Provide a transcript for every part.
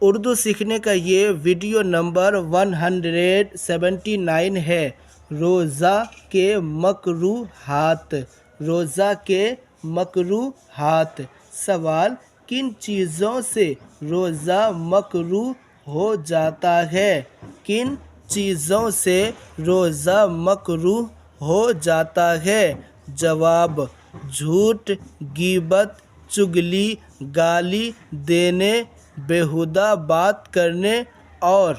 اردو سیکھنے کا یہ ویڈیو نمبر 179 ہے۔ روزہ کے مکروہات۔ روزہ کے مکروہات۔ سوال: کن چیزوں سے روزہ مکروہ ہو جاتا ہے؟ کن چیزوں سے روزہ مکروہ ہو جاتا ہے؟ جواب: جھوٹ، غیبت، چغلی، گالی دینے، بیہودہ بات کرنے اور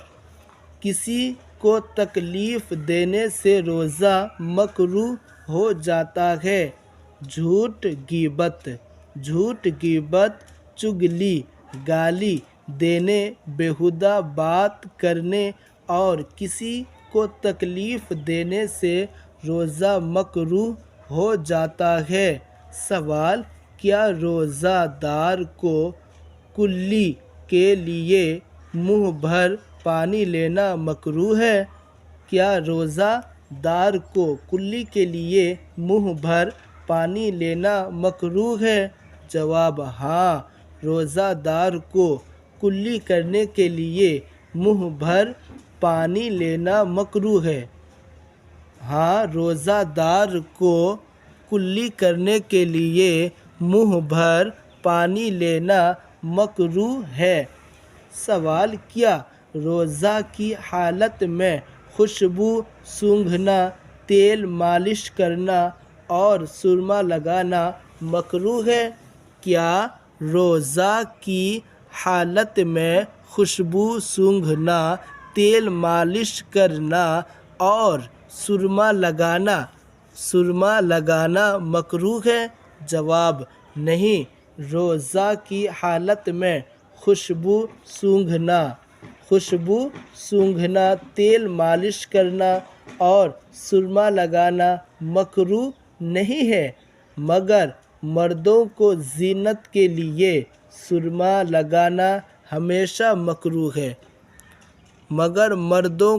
کسی کو تکلیف دینے سے روزہ مکروہ ہو جاتا ہے۔ جھوٹ، غیبت، چغلی، گالی دینے، بیہودہ بات کرنے اور کسی کو تکلیف دینے سے روزہ مکروہ ہو جاتا ہے۔ سوال: کیا روزہ دار کو کلی کے لیے منہ بھر پانی لینا مکروہ ہے؟ کیا روزہ دار کو کلی کے لیے منہ بھر پانی لینا مکروہ ہے؟ جواب: ہاں، روزہ دار کو کلی کرنے کے لیے منہ بھر پانی لینا مکروہ ہے۔ ہاں، روزہ دار کو کلی کرنے کے لیے منہ بھر پانی لینا مکروہ ہے۔ سوال: کیا روزہ کی حالت میں خوشبو سونگھنا، تیل مالش کرنا اور سرما لگانا مکروہ ہے؟ کیا روزہ کی حالت میں خوشبو سونگھنا، تیل مالش کرنا اور سرما لگانا مکروہ ہے؟ جواب: نہیں، روزہ کی حالت میں خوشبو سونگھنا، تیل مالش کرنا اور سرما لگانا مکروہ نہیں ہے، مگر مردوں کو زینت کے لیے سرما لگانا ہمیشہ مکروہ ہے۔ مگر مردوں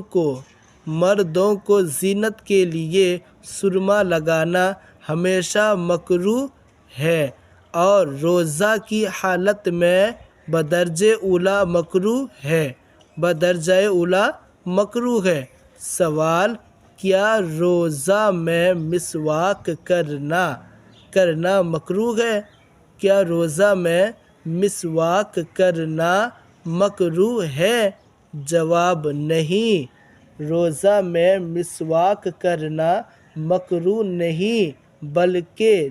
کو زینت کے لیے سرما لگانا ہمیشہ مکروہ ہے اور روزہ کی حالت میں بدرجہ اولیٰ مکروہ ہے۔ سوال: کیا روزہ میں مسواک کرنا مکروہ ہے؟ کیا روزہ میں مسواک کرنا مکروہ ہے؟ جواب: نہیں، روزہ میں مسواک کرنا مکروہ نہیں، بلکہ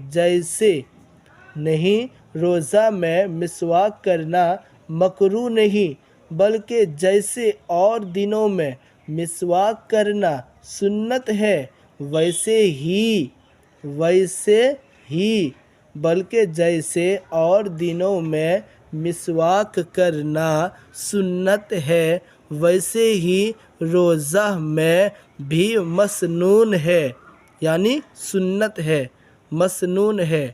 جیسے اور دنوں میں مسواک کرنا سنت ہے ویسے ہی روزہ میں بھی مسنون ہے، یعنی سنت ہے، مسنون ہے۔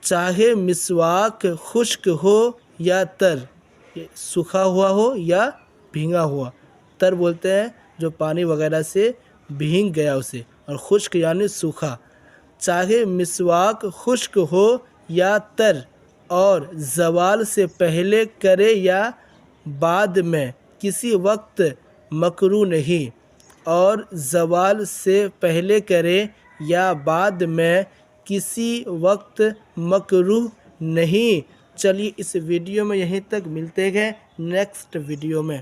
چاہے مسواک خشک ہو یا تر، سوکھا ہوا ہو یا بھیگا ہوا۔ تر بولتے ہیں جو پانی وغیرہ سے بھیگ گیا اسے، اور خشک یعنی سوکھا۔ چاہے مسواک خشک ہو یا تر، اور زوال سے پہلے کرے یا بعد میں، کسی وقت مکروہ نہیں، اور زوال سے پہلے کرے یا بعد میں کسی وقت مکروہ نہیں۔ چلیے اس ویڈیو میں یہیں تک، ملتے ہیں نیکسٹ ویڈیو میں۔